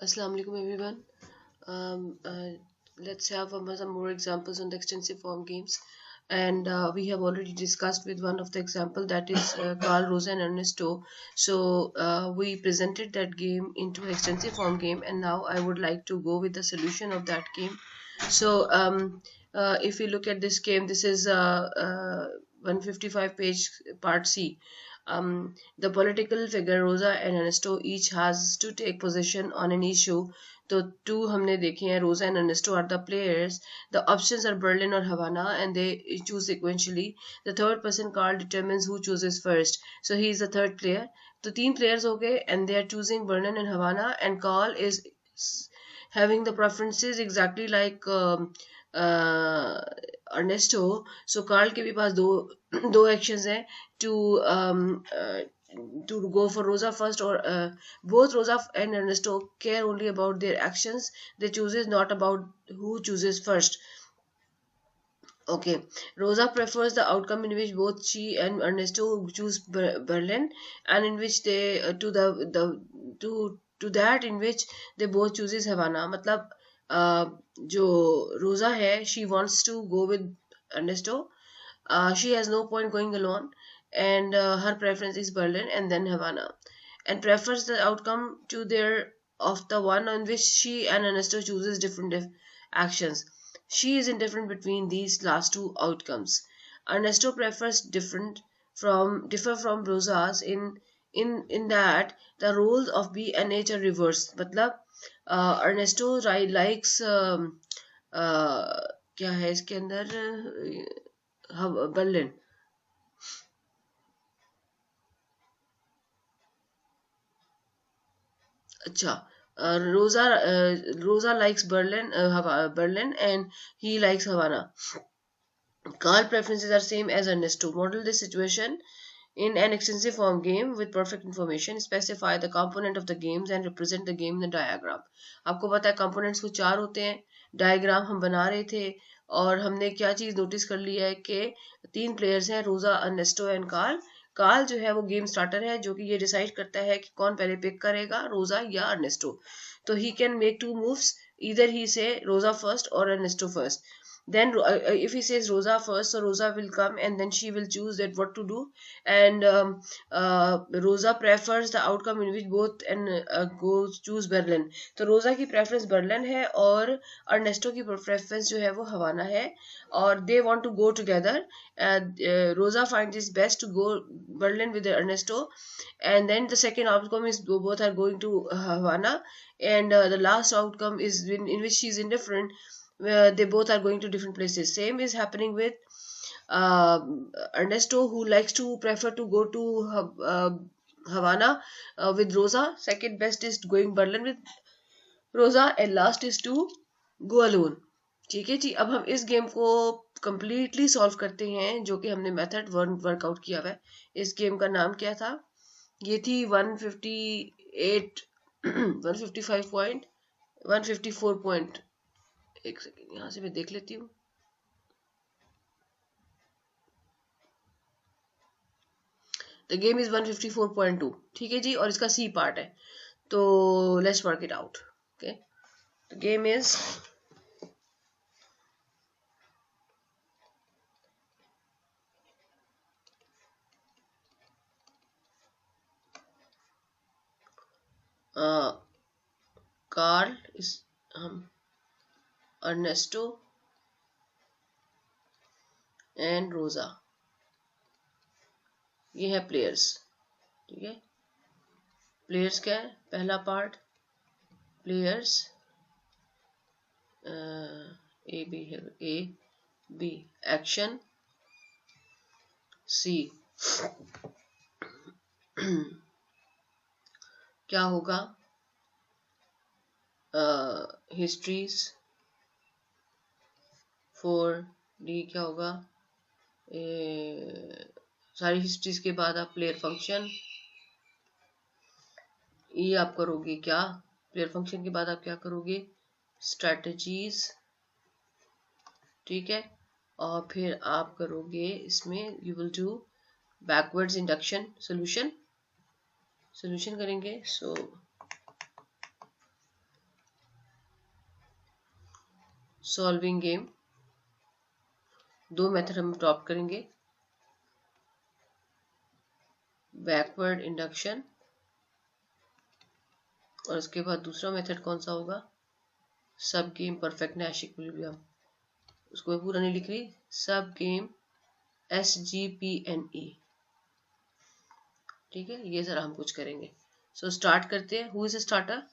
Assalamu alaikum everyone. Let's have some more examples on the extensive form games. And we have already discussed with one of the example, that is Carl Rosa and Ernesto. So we presented that game into extensive form game, and now I would like to go with the solution of that game. So if we look at this game, this is 155 page part C. The political figure Rosa and Ernesto each has to take position on an issue. तो two हमने देखे हैं. Rosa and Ernesto are the players. The options are Berlin or Havana, and they choose sequentially. The third person, Carl, determines who chooses first. So he is the third player. तो तीन players हो गए, and they are choosing Berlin and Havana, and Carl is having the preferences exactly like uh, Ernesto. So Carl के भी पास दो actions हैं to to go for Rosa first, or both Rosa and Ernesto care only about their actions. They chooses not about who chooses first. Okay, Rosa prefers the outcome in which both she and Ernesto choose Berlin, and in which they to that in which they both chooses Havana. मतलब जो Rosa है, she wants to go with Ernesto. She has no point going alone, and her preference is Berlin and then Havana, and prefers the outcome to their of the one on which she and Ernesto chooses different actions. She is indifferent between these last two outcomes. Ernesto prefers differ from Rosas in that the roles of B and H are reversed. मतलब Ernesto likes क्या है इसके अंदर Berlin. अच्छा, Rosa likes Berlin, and he likes Havana. Carl preferences are same as Ernesto. Model this situation in an extensive form game with perfect information. Specify the component of the games and represent the game in the diagram. आपको पता है components कुछ चार होते हैं. Diagram हम बना रहे थे, और हमने क्या चीज नोटिस कर लिया है कि तीन प्लेयर्स हैं, रोजा, अर्नेस्टो एंड कार्ल. कार्ल जो है वो गेम स्टार्टर है, जो कि ये डिसाइड करता है कि कौन पहले पिक करेगा, रोजा या अर्नेस्टो. तो he can make two moves. Either he say Rosa first or Ernesto first. Then if he says Rosa first, so Rosa will come, and then she will choose that what to do. And Rosa prefers the outcome in which both and go choose Berlin. तो रोजा की preference Berlin है, और Ernesto की preference जो है वो Havana है, और they want to go together. Rosa finds it best to go Berlin with Ernesto, and then the second outcome is both are going to Havana, and the last outcome is in which she's indifferent, where they both are going to different places. Same is happening with uh, Ernesto, who likes to prefer to go to Havana with Rosa. Second best is going Berlin with Rosa, and last is to go alone. ठीक है जी. अब हम इस game को completely solve करते हैं, जो कि हमने मेथड वर्कआउट किया हुआ है. इस गेम का नाम क्या था? ये थी 158 155 पॉइंट 154 पॉइंट. एक सेकेंड, यहाँ से मैं देख लेती हूँ. The game is 154.2. ठीक है जी, और इसका सी पार्ट है. तो let's work it out. Okay, the game is Carl is Ernesto and Rosa. ये है प्लेयर्स. ठीक है, प्लेयर्स क्या है? पहला पार्ट प्लेयर्स ए बी है. ए बी एक्शन सी. क्या होगा? हिस्ट्रीज. फॉर डी क्या होगा? सारी हिस्ट्रीज के बाद आप प्लेयर फंक्शन. ये आप करोगे क्या? प्लेयर फंक्शन के बाद आप क्या करोगे? स्ट्रेटजीज. ठीक है, और फिर आप करोगे इसमें, you will do backwards induction. Solution करेंगे. सो सॉल्विंग गेम, दो मेथड हम अडॉप्ट करेंगे, बैकवर्ड इंडक्शन, और उसके बाद दूसरा मेथड कौन सा होगा, सब गेम परफेक्ट नैश इक्विलिब्रियम। उसको मैं पूरा नहीं लिख रही, सब गेम SGPNE। ठीक है, ये सारा हम कुछ करेंगे। सो स्टार्ट करते हैं। हु इज स्टार्टर,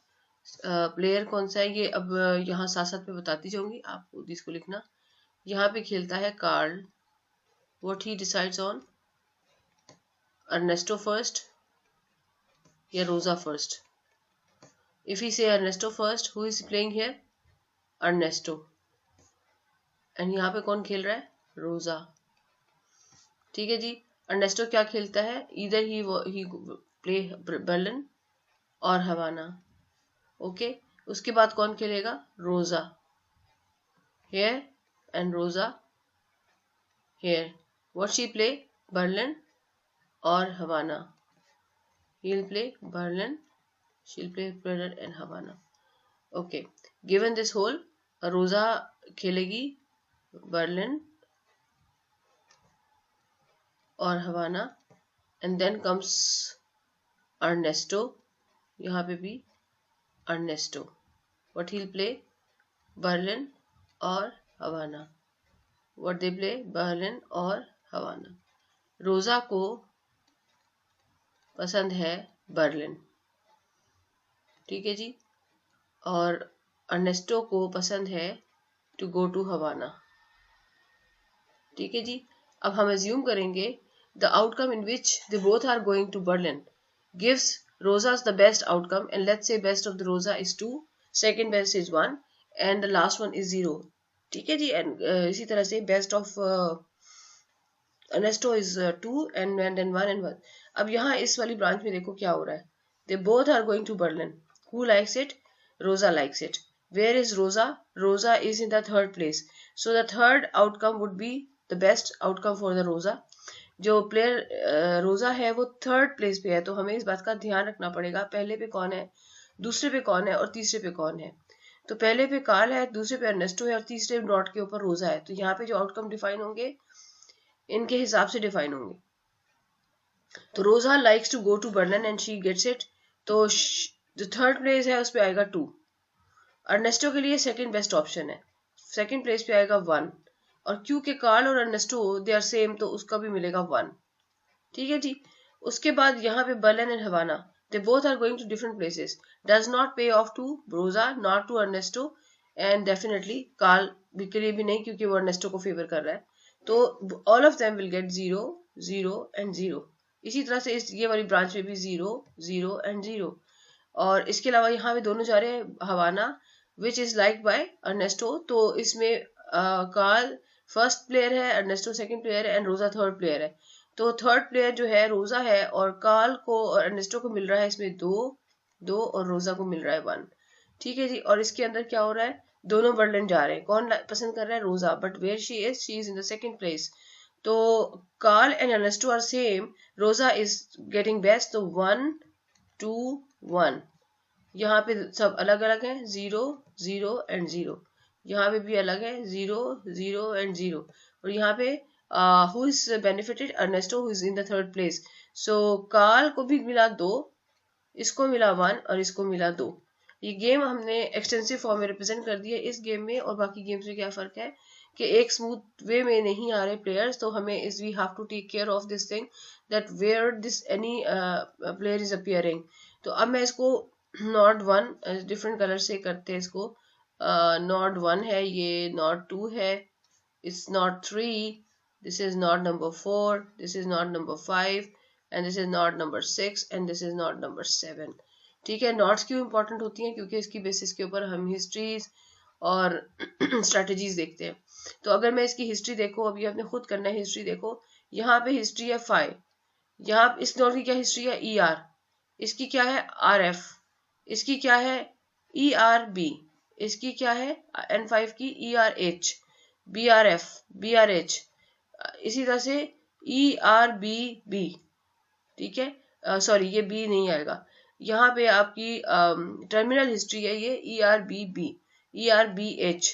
प्लेयर कौन सा है ये अब यहाँ साथ साथ में बताती जाऊंगी, आपको इसको लिखना। यहाँ पे खेलता है Carl, what he decides on, Ernesto first या Rosa first. If he say Ernesto first, who is playing here, Ernesto, and यहाँ पे कौन खेल रहा है, रोजा। ठीक है जी, अर्नेस्टो क्या खेलता है, इधर ही प्ले बर्लिन और हवाना। ओके, उसके बाद कौन खेलेगा, Rosa, here and Rosa here. What she play, Berlin और Havana. he'll play Berlin, she'll play Berlin and Havana. Okay, given this whole, रोजा खेलेगी बर्लिन और हवाना, एंड देन कम्स अर्नेस्टो, यहाँ पे भी Ernesto, what he'll play, Berlin और हवाना, what they play, Berlin और हवाना। रोजा को पसंद है बर्लिन, ठीक है जी, और अर्नेस्टो को पसंद है टू गो टू हवाना। ठीक है जी, अब हम एज्यूम करेंगे the outcome in which they both are going to Berlin gives Rosa's the best outcome, and let's say best of the rosa is 2, second best is 1 and the last one is 0. ठीक है जी, and इसी तरह से best of Ernesto is 2 and then 1 and 1. अब यहाँ इस वाली branch में देखो क्या हो रहा है, they both are going to Berlin. Who likes it, Rosa likes it. Where is Rosa, Rosa is in the third place, so the third outcome would be the best outcome for the Rosa. जो player रोजा है वो third place पे है, तो हमें इस बात का ध्यान रखना पड़ेगा पहले पे कौन है, दूसरे पे कौन है और तीसरे पे कौन है। तो पहले पे कार्ल है, दूसरे पे अर्नेस्टो है और तीसरे नॉट के ऊपर रोजा है। तो यहाँ पे जो आउटकम डिफाइन होंगे इनके हिसाब से डिफाइन होंगे। तो Rosa likes to go to Berlin and she gets it, तो जो थर्ड प्लेस है उस पे आएगा 2। अर्नेस्टो के लिए सेकंड बेस्ट ऑप्शन है, सेकंड प्लेस पे आएगा 1, और क्योंकि कार्ल और अर्नेस्टो दे आर सेम तो उसका भी मिलेगा 1। ठीक है जी, उसके बाद यहाँ पे Berlin and Havana, they both are going to different places, does not pay off to Rosa, not to Ernesto, and definitely Karl के लिए भी नहीं क्योंकि वो अर्नेस्टो को फेवर कर रहा है। तो all of them will get 0 0 and 0। इसी तरह से ये वाली ब्रांच में भी 0 0 एंड 0। और इसके अलावा यहाँ पे दोनों जा रहे हैं Havana which is like by Ernesto, तो इसमें कार्ल फर्स्ट प्लेयर है, अर्नेस्टो सेकंड प्लेयर है एंड रोजा थर्ड प्लेयर है। तो थर्ड प्लेयर जो है रोजा है और कार्ल को और अर्नेस्टो को मिल रहा है इसमें 2 2 और रोजा को मिल रहा है 1। ठीक है जी, और इसके अंदर क्या हो रहा है, दोनों बर्लिन जा रहे हैं, कौन पसंद कर रहा है, Rosa, but where she is in the second place. तो Karl and Ernesto are same, Rosa is getting best, तो 1 2 1। यहाँ पे सब अलग अलग है, 0 0 एंड 0। यहाँ पे भी अलग है, 0 0 एंड 0। और यहाँ पे who is benefited, Ernesto who is in the third place. So Carl को भी मिला 2, इसको मिला 1 और इसको मिला 2। ये गेम हमने एक्सटेंसिव फॉर्म में रिप्रेजेंट कर दिया। इस गेम में और बाकी गेम्स में क्या फर्क है कि एक स्मूथ वे में नहीं आ रहे प्लेयर्स, तो हमें इस we have to take care of this thing that where this any player is appearing. तो अब मैं इसको नॉट 1 डिफरेंट कलर से करते हैं इसको। नॉट 1 है, ये नॉट 2 है, it's not 3, this is not number 4, this is not number 5 and this is not number 6 and this is not number 7। ठीक है, नॉट्स क्यों इंपॉर्टेंट होती हैं, क्योंकि इसकी बेसिस के ऊपर हम हिस्ट्रीज और स्ट्रेटजीज देखते हैं। तो अगर मैं इसकी हिस्ट्री देखो, अभी आपने खुद करना है, हिस्ट्री देखो, यहाँ पे हिस्ट्री है 5, यहाँ इस नोट की क्या हिस्ट्री है, ER, इसकी क्या है RF, इसकी क्या है ERB, इसकी क्या है N5 की ERH, BRF, BRH, इसी तरह से ERBB। ठीक है, सॉरी ये B नहीं आएगा, यहाँ पे आपकी टर्मिनल हिस्ट्री है ये ERBB, ERBH।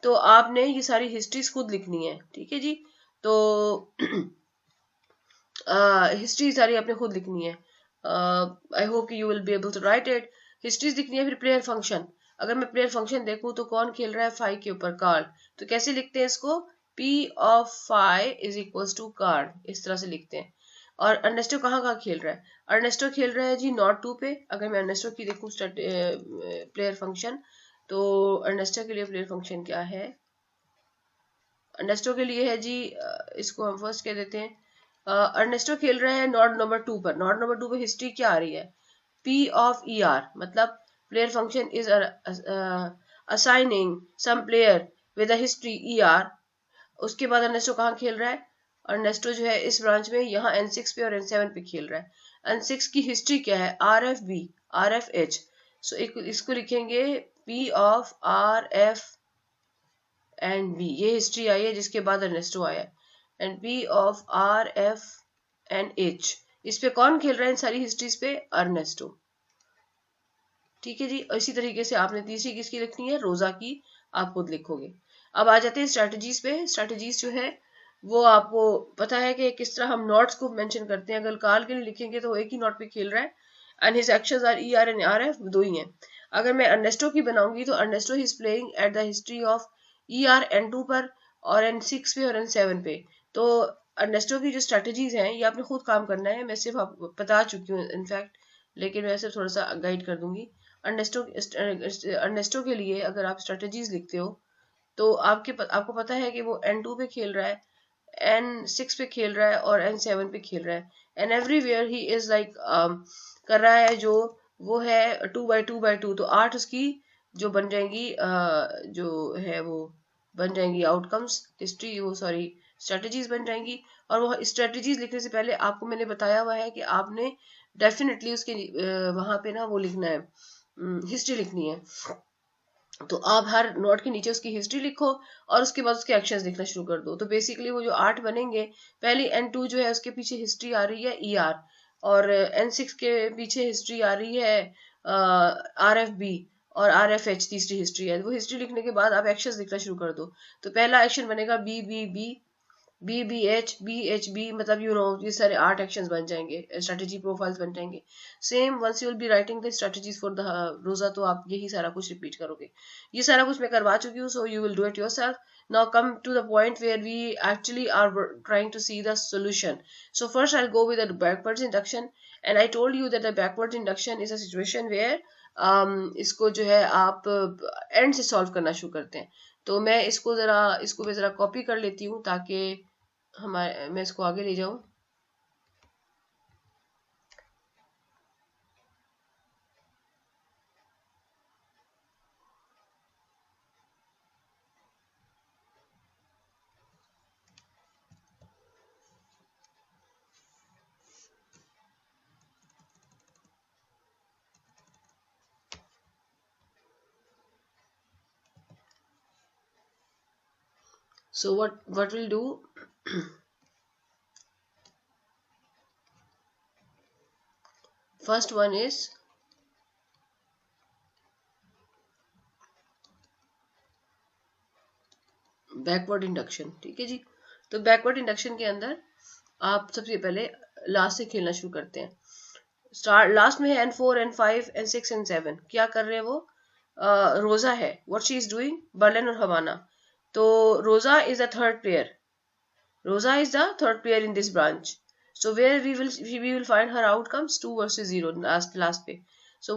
तो आपने ये सारी हिस्ट्रीज खुद लिखनी है, ठीक है जी। तो हिस्ट्री सारी आपने खुद लिखनी है। I hope you will be able to write it. Histories लिखनी है। फिर प्लेयर फंक्शन, अगर मैं प्लेयर फंक्शन देखूं तो कौन खेल रहा है फाई के ऊपर, कार्ड। तो कैसे लिखते हैं इसको, P of phi is equals to card, इस तरह से लिखते हैं। और अर्नेस्टो कहाँ खेल रहा है, अर्नेस्टो खेल रहा है जी नॉट 2 पे। अगर मैं अर्नेस्टो की देखूं प्लेयर फंक्शन, तो अर्नेस्टो के लिए प्लेयर फंक्शन क्या है, अर्नेस्टो के लिए है जी इसको हम फर्स्ट कह देते हैं, अर्नेस्टो खेल रहा है नॉट नंबर 2 पर। नॉट नंबर 2 पे हिस्ट्री क्या आ रही है, P ऑफ ER, मतलब player function is assigning some player with a history ER। उसके बाद अर्नेस्टो कहाँ खेल रहा है, अर्नेस्टो जो है इस ब्रांच में यहाँ N6 पे और N7 पे खेल रहा है। N6 की हिस्ट्री क्या है, RFB RFH। सो इसको लिखेंगे P of RF and B, ये हिस्ट्री आई है जिसके बाद अर्नेस्टो आया है। And P of RF and H, इस पे कौन खेल रहा है इन सारी हिस्ट्रीज पे, अर्नेस्टो, ठीक है जी। इसी तरीके से आपने तीसरी किसकी लिखनी है, रोजा की, आप खुद लिखोगे। अब आ जाते हैं स्ट्रेटजीज पे। स्ट्रेटजीज जो है वो आपको पता है कि किस तरह हम नॉट्स को मेंशन करते हैं। अगर काल के लिए लिखेंगे तो एक ही नॉट पे खेल रहा है, and his actions are ER and RF, दो ही हैं। अगर मैं अर्नेस्टो की बनाऊंगी तो Ernesto he is playing at the history of ER N2 पर और N6 पे और N7 पे। तो अर्नेस्टो की जो स्ट्रेटजीज हैं ये आपने खुद काम करना है। मैं सिर्फ आपको बता चुकी हूँ इनफैक्ट, लेकिन मैं सिर्फ थोड़ा सा गाइड कर दूंगी। अर्नेस्टो के लिए अगर आप स्ट्रेटजीज लिखते हो तो आपको पता है कि वो N2 पे खेल रहा है, N6 पे खेल रहा है और N7 पे खेल रहा है। And everywhere he is like कर रहा है जो वो है 2 by 2 तो 8 उसकी जो बन जाएंगी जो है वो बन जाएंगी आउटकम्स, हिस्ट्री वो सॉरी स्ट्रेटजीज बन जाएंगी। और वो स्ट्रेटजीज लिखने से पहले आपको मैंने बताया हुआ है कि आपने डेफिनेटली उसके वहां पे ना वो लिखना है, हिस्ट्री लिखनी है। तो आप हर नोट के नीचे उसकी हिस्ट्री लिखो और उसके बाद उसके एक्शंस लिखना शुरू कर दो। तो बेसिकली वो जो 8 बनेंगे, पहली N2 जो है उसके पीछे हिस्ट्री आ रही है ER, और N6 के पीछे हिस्ट्री आ रही है RFB, और RFH तीसरी हिस्ट्री है। वो हिस्ट्री लिखने के बाद आप एक्शंस लिखना शुरू कर दो। तो पहला एक्शन बनेगा BBB, BBH मतलब ये सारे 8 एक्शंस बन जाएंगे, स्ट्रेटेजी प्रोफाइल्स बन जाएंगे। Same once you will be writing the strategies for the Rosa, तो आप यही सारा कुछ रिपीट करोगे। ये सारा कुछ मैं करवा चुकी हूँ, so you will do it yourself. Now come to the point where we actually are trying to see the solution. So first I will go with the backwards induction, and I told you that the backwards induction is a situation where इसको जो है आप and से solve करना शुरू करते हैं। तो मैं इसको मैं जरा कॉपी कर लेती हूँ ताकि मैं इसको आगे ले जाऊं। So what we'll do, first one is backward induction, ठीक है जी। तो बैकवर्ड इंडक्शन के अंदर आप सबसे पहले लास्ट से खेलना शुरू करते हैं। स्टार्ट लास्ट में है N4 N5 N6 N7, क्या कर रहे हैं वो, रोजा है, what she is doing, Berlin और हवाना। तो रोजा इज द थर्ड प्लेयर, रोजा is the third player in this branch. So where we will find her outcomes 2 versus 0 last पे. So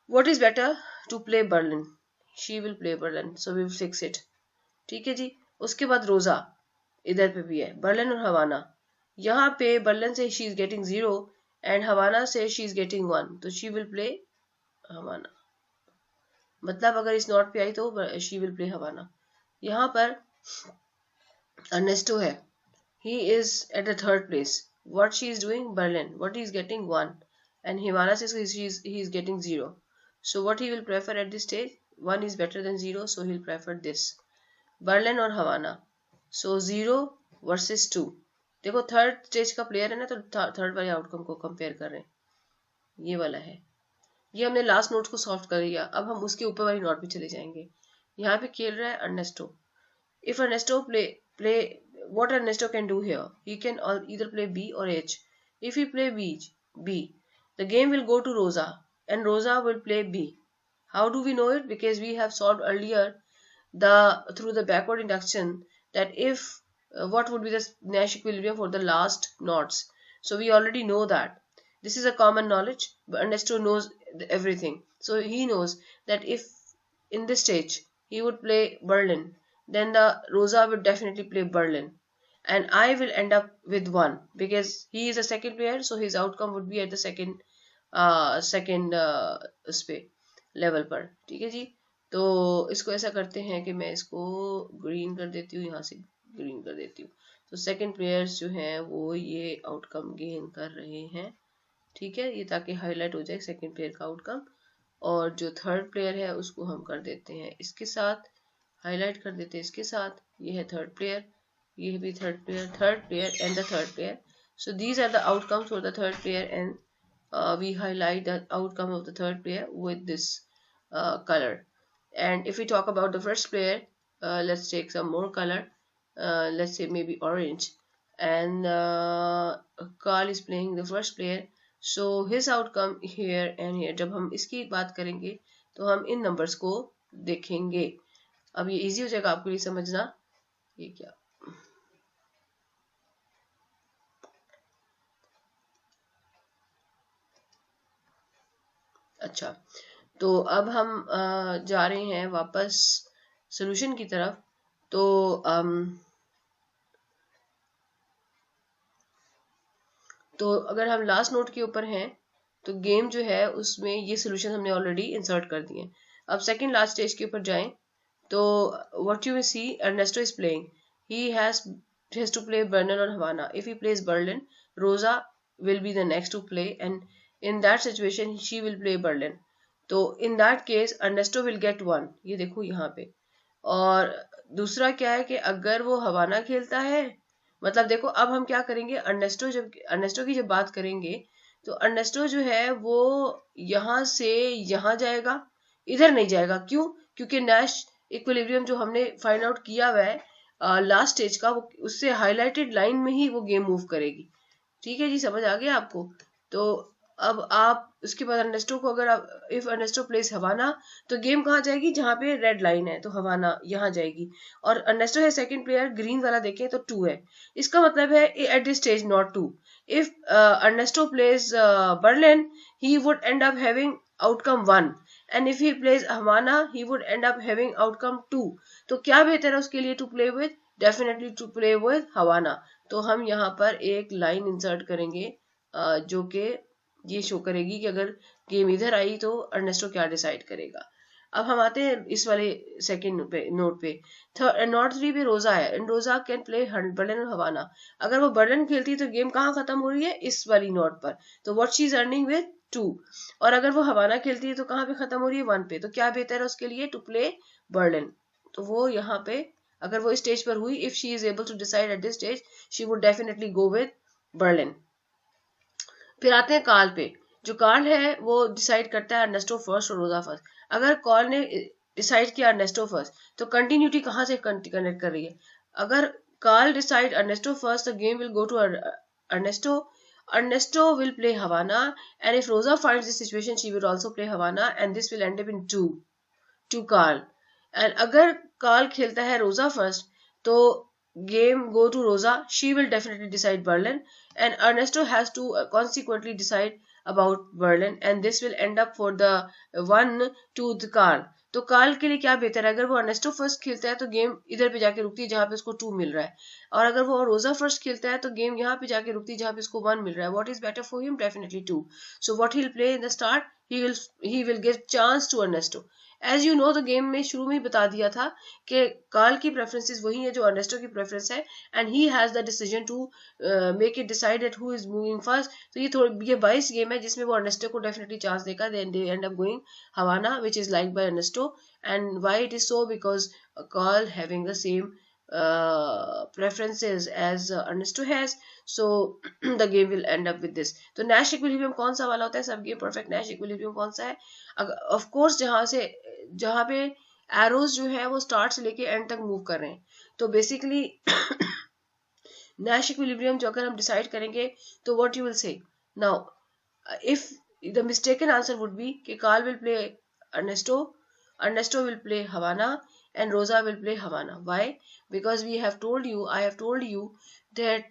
what is better to play Berlin? She will play Berlin. So we will fix it. ठीक है जी। उसके बाद रोजा इधर पे भी है, बर्लिन और हवाना। यहाँ पे बर्लिन से शी इज गेटिंग 0 एंड हवाना से शी इज गेटिंग 1, तो शी विल प्ले हवाना। मतलब अगर इस नोट पे आई तो शी विल प्ले हवाना। यहाँ पर अर्नेस्टो है, he is at the third place. What she is doing, Berlin. What he is getting 1, and Himana says he is getting 0. So what he will prefer at this stage, 1 is better than 0, so he'll prefer this, Berlin और हवाना। So 0 versus 2। देखो third stage का player है ना, तो third वाले outcome को compare कर रहे हैं, ये वाला है। ये हमने लास्ट नोट को सॉल्व कर लिया, अब हम उसके ऊपर वाली नोट पे चले जाएंगे। यहाँ पे खेल रहा है Ernesto. If Ernesto play what Ernesto can do here, he can either play B or H. If he play B, the game will go to Rosa, and Rosa will play B. How do we know it? Because we have solved earlier through the backward induction that if what would be the Nash equilibrium for the last knots. So we already know that. This is a common knowledge, but Ernesto knows everything. So he knows that if in this stage he would play Berlin, then the Rosa would definitely play Berlin. And I will end up with 1 because he is a second player, so his outcome would be at the second उस पे level पर. ठीक है जी. तो इसको ऐसा करते हैं कि मैं इसको ग्रीन कर देती हूँ, यहाँ से ग्रीन कर देती हूँ. तो सेकंड प्लेयर्स जो हैं वो ये आउटकम गेन कर रहे हैं. ठीक है, ये ताकि हाईलाइट हो जाए सेकंड प्लेयर का आउटकम. और जो थर्ड प्लेयर है उसको हम कर देते हैं इसके साथ, हाईलाइट कर देते हैं इसके साथ. ये है थर्ड प्लेयर, ये भी third player and the third player. So these are the outcomes for the third player, and we highlight the outcome of the third player with this color. And if we talk about the first player, let's take some more color. Let's say maybe orange. And Carl is playing the first player. So his outcome here and here. जब हम इसकी बात करेंगे तो हम इन numbers को देखेंगे. अब ये इजी हो जाएगा आपके लिए समझना. ये क्या, अच्छा, तो अब हम जा रहे हैं वापस सॉल्यूशन की तरफ. तो अगर हम लास्ट नोट के ऊपर हैं तो गेम जो है उसमें ये सॉल्यूशन हमने ऑलरेडी इंसर्ट कर दिए. अब सेकंड लास्ट स्टेज के ऊपर जाएं तो what you will see, Ernesto is playing. He has to play Berlin or Havana. If he plays Berlin, Rosa will be the next to play, and in that situation she will play Berlin. तो in that case Ernesto will get 1. ये देखो यहाँ पे. और दूसरा क्या है कि अगर वो हवाना खेलता है, मतलब देखो अब हम क्या करेंगे, अर्नेस्टो की जब बात करेंगे तो अर्नेस्टो जो है वो यहाँ से यहाँ जाएगा, इधर नहीं जाएगा. क्यों? क्योंकि नैश इक्विलिब्रियम जो हमने फाइंड आउट किया हुआ है लास्ट स्टेज का, वो उससे हाईलाइटेड लाइन में ही वो गेम मूव करेगी. ठीक है जी, समझ आ गया आपको. तो अब आप उसके बाद अर्नेस्टो को अगर आप इफ अर्नेस्टो प्लेस हवाना तो गेम कहाँ जाएगी, जहाँ पे रेड लाइन है तो हवाना यहाँ जाएगी. और अर्नेस्टो है सेकंड प्लेयर, ग्रीन वाला देखें तो 2 है. इसका मतलब है at this stage not 2. If Ernesto place Berlin he would end up having outcome 1, and if he place Havana he would end up having outcome 2. तो क्या बेहतर है उसके लिए to play with, definitely to play with Havana. तो हम यहाँ पर एक लाइन इंसर्ट करेंगे जो कि ये शो करेगी कि अगर गेम इधर आई तो अर्नेस्टो क्या डिसाइड करेगा. अब हम आते हैं इस वाले सेकंड नोट पे. नोट 3 पे रोजा है, एंड रोजा कैन प्ले बर्लिन और हवाना. अगर वो बर्लिन खेलती है तो गेम कहाँ खत्म हो रही है, इस वाली नोट पर. तो what she is earning with 2. और अगर वो हवाना खेलती है तो कहाँ पे खत्म हो रही है, 1 पे. तो क्या बेहतर है उसके लिए, टू प्ले बर्लिन. तो वो यहाँ पे अगर वो स्टेज पर हुई, if she is able to decide at this stage, she would definitely go with Berlin. फिर आते हैं कार्ल पे. जो कार्ल है वो डिसाइड करता है अर्नेस्टो फर्स्ट और रोजा फर्स्ट. अगर कार्ल ने डिसाइड किया अर्नेस्टो फर्स्ट तो कंटिन्यूटी कहाँ से कनेक्ट कर रही है. अगर Carl decide Ernesto first, the game will go to Ernesto. Ernesto will play Havana, and if Rosa finds this situation, she will also play Havana, and this will end up in 2 to Carl. And अगर Carl खेलता है Rosa first, तो game go to Rosa. She will definitely decide Berlin, and Ernesto has to consequently decide about Berlin, and this will end up for the 1 to the Carl. तो Karl के लिए क्या बेहतर है, अगर वो अर्नेस्टो फर्स्ट खेलता है तो गेम इधर पे जाके रुकती है जहां पे उसको 2 मिल रहा है, और अगर वो रोजा फर्स्ट खेलता है तो गेम यहाँ पे जाके रुकती है जहां पे उसको 1 मिल रहा है. What is better for him, definitely 2. So what he will play in the start, he will give chance to Ernesto. As you know, the game में शुरू में ही बता दिया था कि कार्ल की प्रेफरेंसेस वही है जो अर्नेस्टो की प्रेफरेंस है, and he has the decision to make it decided who is moving first. तो ये 22 गेम है जिसमें वो अर्नेस्टो को डेफिनेटली चांस देगा. Then they end up going Havana which is like by Ernesto. And why it is so, because Carl having the same preferences as Ernesto has, so the game will end up with this. तो Nash equilibrium कौन सा वाला होता है, सब game perfect Nash equilibrium कौन सा है, of course जहाँ पे एरोज जो है वो स्टार्ट से लेके एंड तक मूव कर रहे हैं. तो बेसिकली Nash equilibrium जो अगर हम डिसाइड करेंगे तो what you will say now, if the mistaken answer would be कि Carl will play Ernesto, Ernesto will play Havana, and Rosa will play Havana. Why? Because I have told you that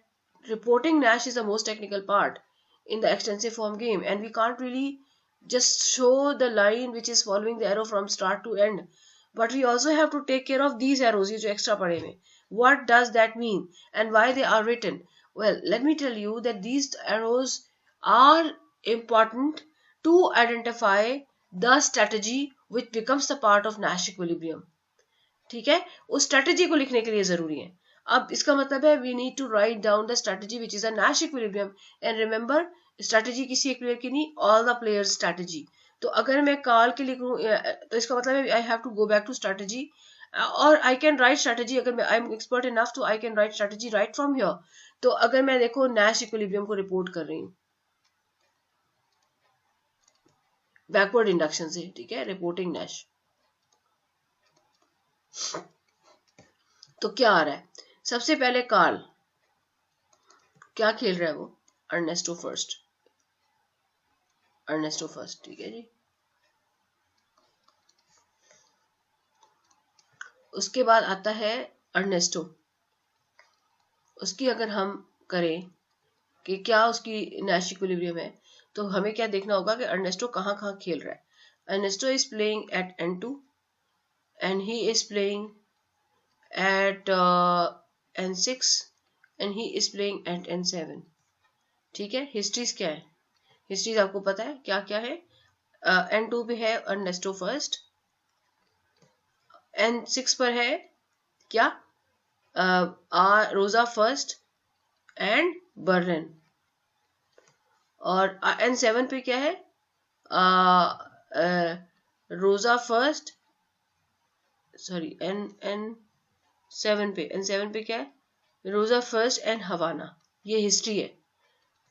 reporting Nash is the most technical part in the extensive form game, and we can't really just show the line which is following the arrow from start to end, but we also have to take care of these arrows ये जो extra पड़े हुए. What does that mean and why they are written? Well, let me tell you that these arrows are important to identify the strategy which becomes the part of Nash equilibrium. ठीक है, उस strategy को लिखने के लिए जरूरी है. अब इसका मतलब है we need to write down the strategy which is a Nash equilibrium, and remember strategy किसी एक प्लेयर की नहीं, ऑल द प्लेयर्स स्ट्रेटेजी. तो अगर मैं कार्ल के लिखूं तो इसका मतलब है I have to go back to strategy, और आई कैन राइट स्ट्रेटेजी. अगर मैं आई एम एक्सपर्ट इनफ तो I can write strategy right from here. तो अगर मैं देखो Nash equilibrium को रिपोर्ट कर रही हूँ बैकवर्ड इंडक्शन से, ठीक है, रिपोर्टिंग Nash, तो क्या आ रहा है? सबसे पहले कार्ल क्या खेल रहा है? वो अर्नेस्टो फर्स्ट, अर्नेस्टो फर्स्ट, ठीक है जी. उसके बाद आता है अर्नेस्टो. उसकी अगर हम करें कि क्या उसकी Nash equilibrium है, तो हमें क्या देखना होगा कि अर्नेस्टो कहाँ कहाँ खेल रहा है. Ernesto is playing at N2 and he is playing at N6 and he is playing at N7. ठीक है, हिस्ट्रीज क्या है? हिस्ट्रीज आपको पता है क्या क्या है. N2 पे है अर्नेस्टो फर्स्ट, N6 पर है क्या, रोजा फर्स्ट एंड बर्लिन, और N7 पे क्या है, रोजा फर्स्ट, सॉरी N7 पे क्या है, रोजा फर्स्ट एंड हवाना. ये हिस्ट्री है,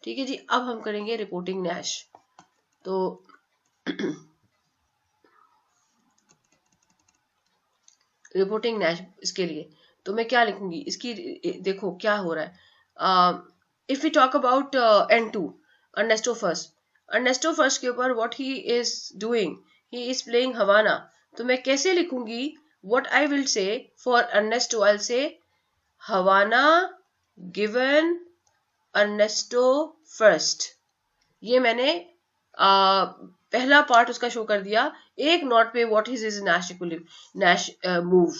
ठीक है जी. अब हम करेंगे रिपोर्टिंग Nash. तो रिपोर्टिंग Nash इसके लिए तो मैं क्या लिखूंगी, इसकी देखो क्या हो रहा है. If we talk about N2, Ernesto first, Ernesto first के ऊपर what he is doing, he is playing Havana. तो मैं कैसे लिखूंगी, what I will say for Ernesto, I will say Havana given Ernesto first. ये मैंने पहला पार्ट उसका शो कर दिया एक नोट पे, what is his Nash equilibrium, Nash move.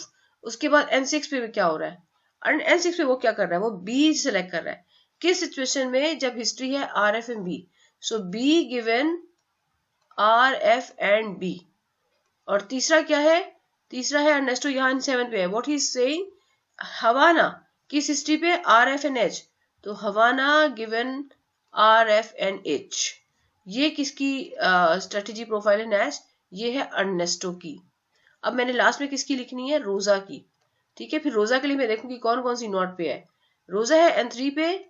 उसके बाद N6 पे क्या हो रहा है, और N6 पे वो क्या कर रहा है, वो B सिलेक्ट कर रहा है. किस सिचुएशन में, जब हिस्ट्री है RF and B. So B given RF and B. और तीसरा क्या है, तीसरा है अर्नेस्टो यहाँ N7 पे है, व्हाट ही इज सेइंग हवाना, किस हिस्ट्री पे, RF एंड H. तो हवाना गिवन RF एंड H. ये किसकी स्ट्रेटेजी प्रोफाइल है Nash, ये है अर्नेस्टो की. अब मैंने लास्ट में किसकी लिखनी है, रोजा की. ठीक है, फिर रोजा के लिए मैं देखूंगी कौन कौन सी नोट पे है. रोजा है N3 पे,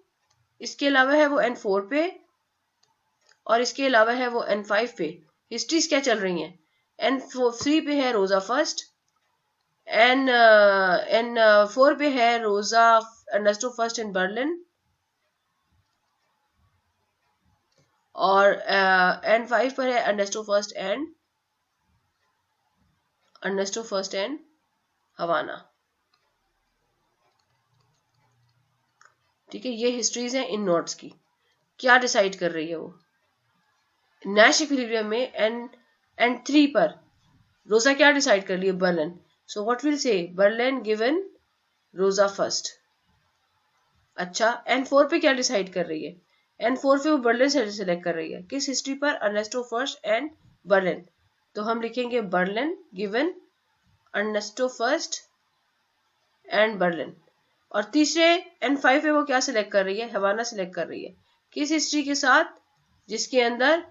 इसके अलावा है वो N4 पे, और इसके अलावा है वो N5 पे. हिस्ट्रीज क्या चल रही हैं, N3 पे है रोजा फर्स्ट, N4 पे है रोजा अर्नेस्टो फर्स्ट एंड बर्लिन, और N5 पर है अर्नेस्टो फर्स्ट एंड हवाना. ठीक है, ये हिस्ट्रीज हैं इन नोट्स की. क्या डिसाइड कर रही है वो, Nash equilibrium में N3 पर रोजा क्या डिसाइड कर रही है, Berlin. So what will say, Berlin given रोजा फर्स्ट. अच्छा, N4 पे क्या डिसाइड कर रही है, N4 पे वो बर्लिन से सिलेक्ट कर रही है, किस हिस्ट्री पर, अर्नेस्टो फर्स्ट एंड बर्लिन. तो हम लिखेंगे Berlin given Ernesto first and Berlin. और तीसरे N5 पे वो क्या सिलेक्ट कर रही है, हवाना सिलेक्ट कर रही है, किस हिस्ट्री के साथ, जिसके अंदर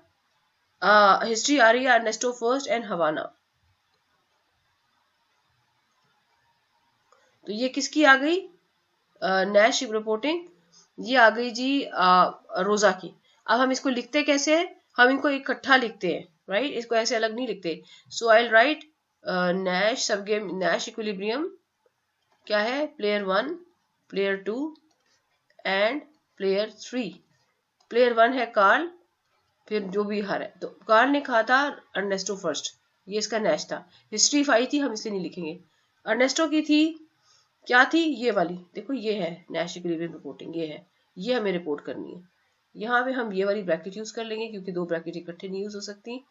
हिस्ट्री आ रही है अर्नेस्टो फर्स्ट एंड हवाना. तो ये किसकी आ गई, Nash रिपोर्टिंग, ये आ गई जी रोजा की. अब हम इसको लिखते कैसे हैं, हम इनको इकट्ठा लिखते हैं, राइट, इसको ऐसे अलग नहीं लिखते. सो आई विल राइट नैश सब गेम, नैश इक्विलिब्रियम क्या है, player 1, player 2 and player 3। Player 1 है कार्ल, फिर जो भी हारा है, तो कार्ल ने कहा था अर्नेस्टो फर्स्ट, ये इसका नैश था। हिस्ट्री 5 थी, हम इसलिए नहीं लिखेंगे। अर्नेस्टो की थी, क्या थी, ये वाली देखो, ये है नैश इक्विलिब्रियम रिपोर्टिंग, ये है, ये हमें रिपोर्ट करनी है। यहाँ पे हम ये वाली ब्रैकेट यूज कर लेंगे क्योंकि दो ब्रैकेट इकट्ठे नहीं यूज हो सकती।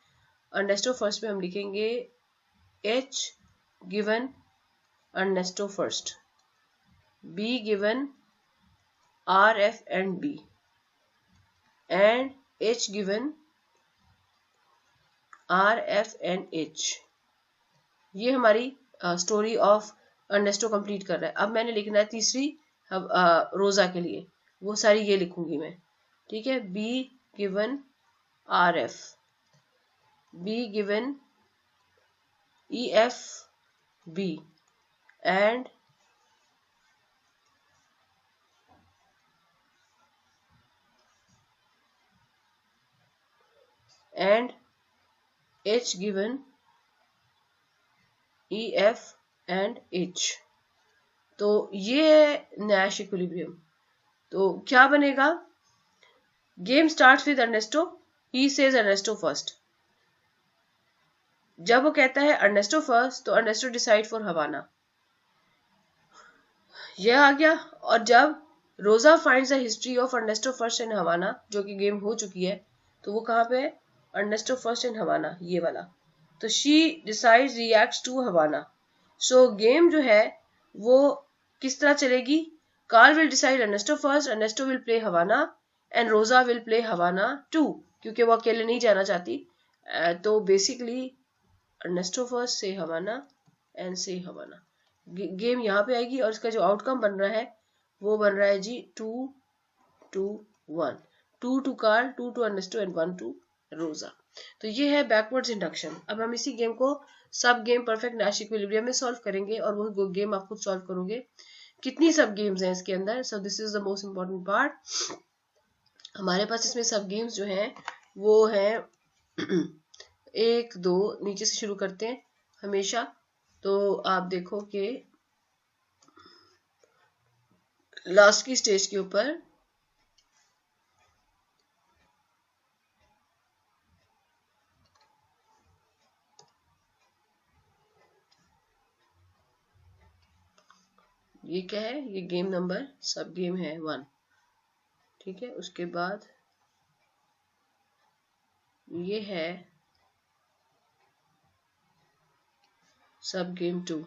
अर्नेस्टो फर्स्ट में हम लिखेंगे H given Ernesto first, B given RF and B and H given RF and H। ये हमारी स्टोरी ऑफ अर्नेस्टो कंप्लीट कर रहा है। अब मैंने लिखना है तीसरी रोजा के लिए, वो सारी ये लिखूंगी मैं, ठीक है। B given RF, B given EF B and H given EF and H। तो ये है नैश इक्विलिब्रियम। तो क्या बनेगा, game starts with Ernesto, he says Ernesto first. जब वो कहता है अर्नेस्टो फर्स्ट, तो अर्नेस्टो डिसाइड फॉर हवाना, यह आ गया। और जब Rosa finds the history of Ernesto first in Havana, जो कि गेम हो चुकी है, तो वो कहाँ पे है, अर्नेस्टो फर्स्ट इन हवाना, ये वाला। तो she decides reacts to Havana. So game जो है वो किस तरह चलेगी, Karl will decide Ernesto first, Ernesto will play Havana and Rosa will play Havana 2, क्योंकि वो अकेले नहीं जाना चाहती। तो बेसिकली अर्नेस्टो फर्स्ट से हवाना एंड से हवाना, गेम यहाँ पे आएगी और इसका जो आउटकम बन रहा है वो बन रहा है G 2-2-1, 2 to Carl, 2 to Ernesto and 1 to Rosa. तो ये है बैकवर्ड्स इंडक्शन। अब हम इसी गेम को सब गेम परफेक्ट नैश इक्विलिब्रियम में सॉल्व करेंगे और वो गेम आप खुद सॉल्व करोगे। कितनी सब गेम्स हैं इसके अंदर, so this is the most important part. हमारे पास इसमें सब गेम्स जो हैं वो हैं 1 2, नीचे से शुरू करते हैं हमेशा। तो आप देखो कि लास्ट की स्टेज के ऊपर ये क्या है, ये गेम नंबर सब गेम है 1, ठीक है। उसके बाद ये है सब गेम 2,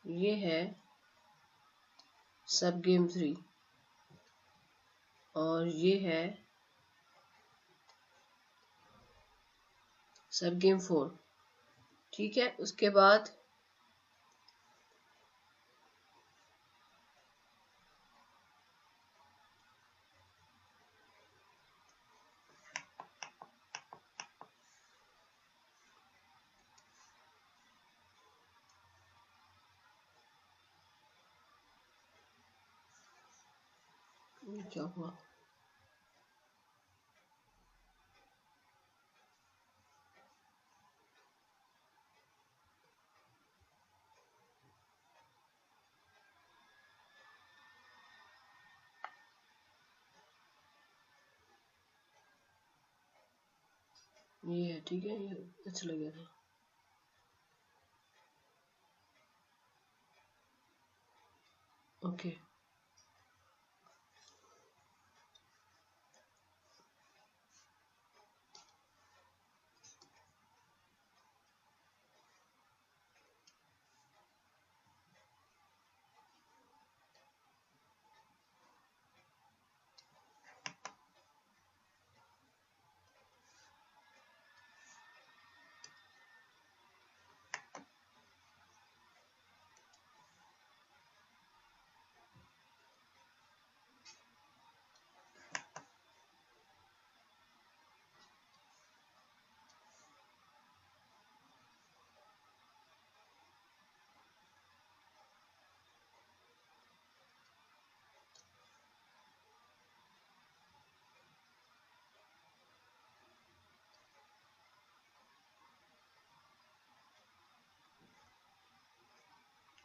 ये है सब गेम 3 और ये है सब गेम 4, ठीक है। उसके बाद क्या हुआ, ये है, ठीक है, ये अच्छा लग गया था। Okay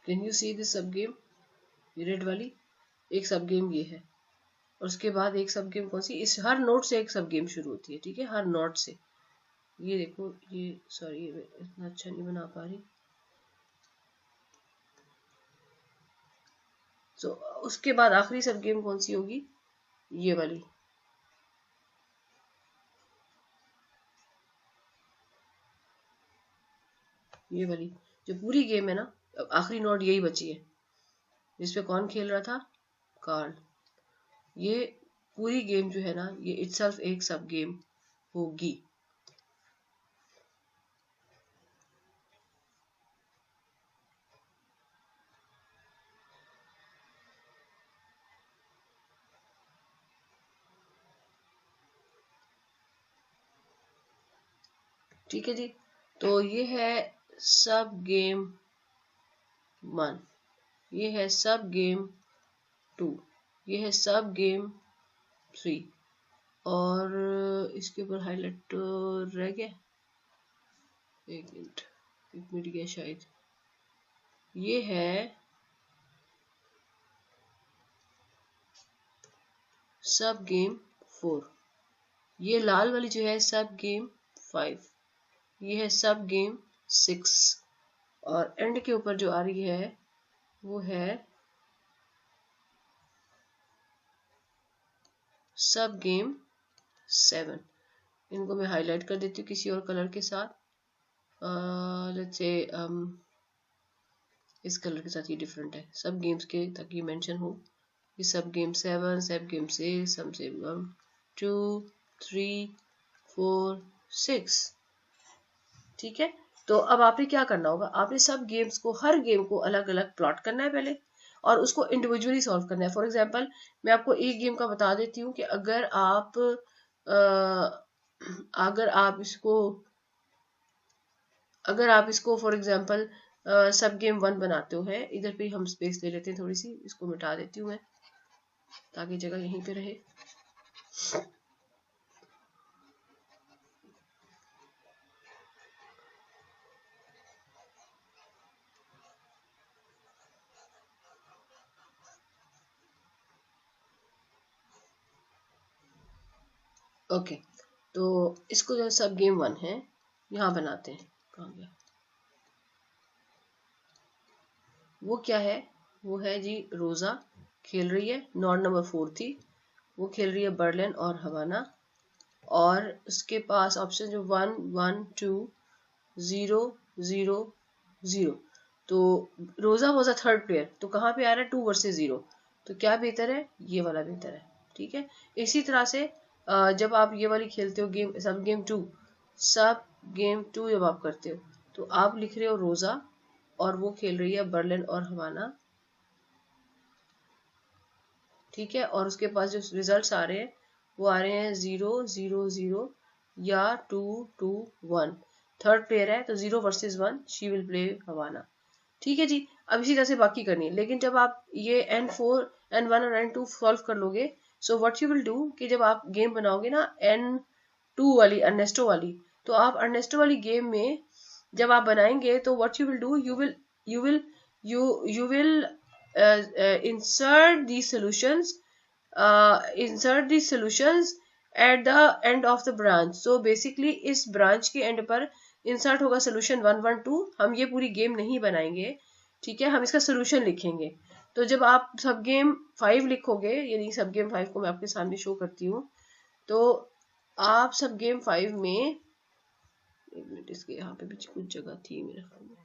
can you see this सब गेम, रेड वाली एक सब गेम ये है, और उसके बाद एक सब गेम कौन सी, इस हर नोट से एक सब गेम शुरू होती है, ठीक है, हर नोट से। ये देखो, ये सॉरी ये इतना अच्छा नहीं बना पा रही। तो उसके बाद आखिरी सब गेम कौन सी होगी, ये वाली। ये वाली जो पूरी गेम है ना, आखिरी नोट यही बची है, जिसपे कौन खेल रहा था, कार्ल। ये पूरी गेम जो है ना, ये इटसेल्फ एक सब गेम होगी। ठीक है जी, तो ये है सब गेम 1, ये है सब गेम 2, ये है सब गेम 3, और इसके ऊपर हाईलाइट तो रह गया, एक मिनट, एक मिनट गया शायद। ये है सब गेम 4, ये लाल वाली जो है सब गेम 5, ये है सब गेम 6, और एंड के ऊपर जो आ रही है वो है सब गेम 7। इनको मैं हाईलाइट कर देती हूँ किसी और कलर के साथ, लेट्स से इस कलर के साथ, ये डिफरेंट है सब गेम्स के, ताकि मेंशन हो। ये सब गेम 7, सब गेम 6, सब गेम 1 2 3 4 6। ठीक है, तो अब आपने क्या करना होगा, आपने सब गेम्स को, हर गेम को अलग अलग प्लॉट करना है पहले, और उसको इंडिविजुअली सॉल्व करना है। फॉर एग्जांपल मैं आपको एक गेम का बता देती हूँ कि अगर आप इसको फॉर एग्जांपल सब गेम 1 बनाते हो है, इधर पे हम स्पेस ले लेते हैं थोड़ी सी, इसको मिटा देती हूँ मैं ताकि जगह यहीं पे रहे। ओके, तो इसको जो सब गेम 1 है यहाँ बनाते हैं, कहाँ गया, वो क्या है, वो है जी रोजा खेल रही है, नॉट नंबर 4 थी, वो खेल रही है बर्लिन और हवाना, और उसके पास ऑप्शन जो 1 1 2 0 0 0, तो रोजा वॉज अ थर्ड प्लेयर, तो कहाँ पे आ रहा है 2 वर्सेस 0, तो क्या बेहतर है, ये वाला बेहतर है। ठीक है, इसी तरह से जब आप ये वाली खेलते हो गेम सब गेम 2, सब गेम 2 जब आप करते हो तो आप लिख रहे हो रोजा, और वो खेल रही है बर्लिन और हवाना। ठीक है, और उसके पास जो रिजल्ट्स आ रहे हैं वो आ रहे हैं 0 0 0 या 2 2 1, थर्ड प्लेयर है तो 0 वर्सेस 1, शी विल प्ले हवाना। ठीक है जी, अब इसी तरह से बाकी करनी है, लेकिन जब आप ये N4 N1 और N2 सॉल्व कर लोगे, so what you will do कि जब आप गेम बनाओगे ना N2 वाली अर्नेस्टो वाली, तो आप अर्नेस्टो वाली गेम में जब आप बनाएंगे तो what you will do, you will insert these solutions at the end of the branch. So basically इस ब्रांच के एंड पर इंसर्ट होगा सोल्यूशन 1 1 2। हम ये पूरी गेम नहीं बनाएंगे, ठीक है, हम इसका सोल्यूशन लिखेंगे। तो जब आप सब गेम 5 लिखोगे, यानी सब गेम 5 को मैं आपके सामने शो करती हूँ, तो आप सब गेम 5 में, एक मिनट, इसके यहाँ पे भी कुछ जगह थी मेरे ख्याल में,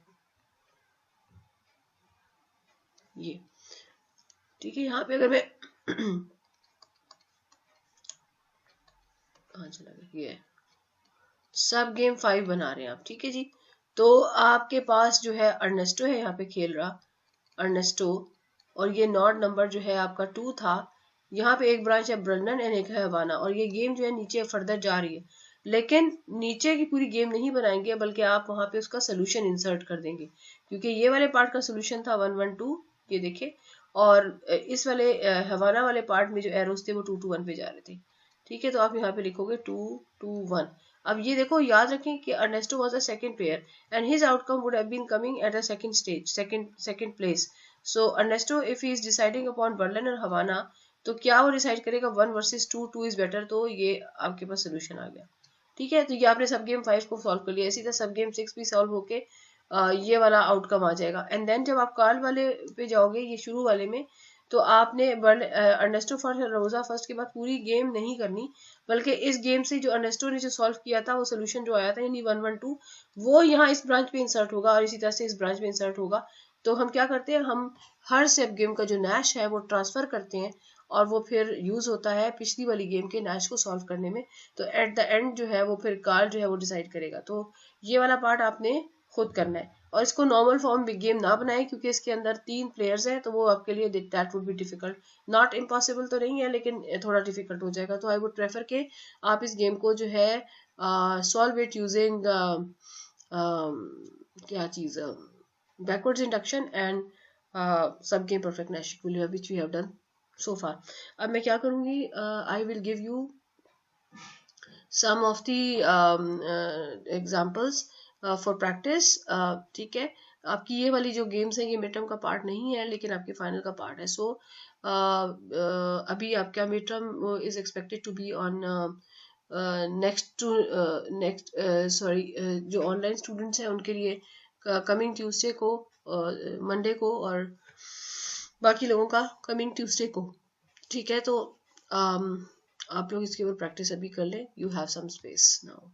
ये ठीक है, यहाँ पे अगर मैं कहाँ चला गया, ये सब गेम 5 बना रहे हैं आप। ठीक है जी, तो आपके पास जो है अर्नेस्टो है यहाँ पे खेल रहा, अर्नेस्टो, और ये नॉट नंबर जो है आपका 2 था। यहाँ पे एक ब्रांच है ब्रंडन एंड एक है हवाना, और ये गेम जो है नीचे फर्दर जा रही है, लेकिन नीचे की पूरी गेम नहीं बनाएंगे, बल्कि आप वहां पे उसका सोल्यूशन इंसर्ट कर देंगे, क्योंकि ये वाले पार्ट का सोल्यूशन था 1 1 2, ये देखिए, और इस वाले हवाना वाले पार्ट में जो एरोस थे वो 2 2 1 पे जा रहे थे। ठीक है, तो आप यहाँ पे लिखोगे 2 2 1, अब ये देखो, याद रखें कि Ernesto was the second player and his outcome would have been coming at the second stage, second place. So Ernesto if he is deciding upon Berlin और हवाना, तो क्या वो डिसाइड करेगा 1 वर्सेस 2, 2 इज बेटर. तो ये आपके पास solution आ गया. ठीक है, तो ये आपने सब गेम 5 को सॉल्व कर लिया. इसी तरह सब गेम 6 भी सॉल्व होके ये वाला आउटकम आ जाएगा. एंड देन जब आप कार्ल वाले पे जाओगे, ये शुरू वाले में, तो आपने अर्नेस्टो फॉर रोजा फर्स्ट के बाद पूरी गेम नहीं करनी, बल्कि इस गेम से जो अर्नेस्टो ने जो सॉल्व किया था, वो सोल्यूशन जो आया था यानी 112, वो यहाँ इस ब्रांच पे इंसर्ट होगा और इसी तरह से इस ब्रांच में इंसर्ट होगा. तो हम क्या करते हैं, हम हर सब गेम का जो नैश है वो ट्रांसफर करते हैं और वो फिर यूज होता है पिछली वाली गेम के नैश को सॉल्व करने में. तो एट द एंड जो है वो फिर कार्ल जो है वो डिसाइड करेगा. तो ये वाला पार्ट आपने खुद करना है. और इसको नॉर्मल फॉर्म गेम ना बनाए, क्योंकि इसके अंदर 3 प्लेयर्स हैं, तो वो आपके लिए that would be difficult. Not impossible तो नहीं है, लेकिन थोड़ा डिफिकल्ट हो जाएगा. तो आई वुड प्रेफर के आप इस गेम को जो है सॉल्व इट यूजिंग क्या चीज, backwards induction and sub game perfect Nash equilibrium which we have done so far. अब मैं क्या करूंगी, I will give you some of the examples for practice. ठीक है, आपकी ये वाली जो गेम्स हैं ये मिड टर्म का पार्ट नहीं है, लेकिन आपके फाइनल का पार्ट है. सो अभी आपका mid term is expected to be on next sorry, जो ऑनलाइन स्टूडेंट्स हैं उनके लिए कमिंग ट्यूसडे को, मंडे को, और बाकी लोगों का कमिंग ट्यूसडे को. ठीक है, तो आप लोग इसके ऊपर प्रैक्टिस अभी कर लें. You have some space now.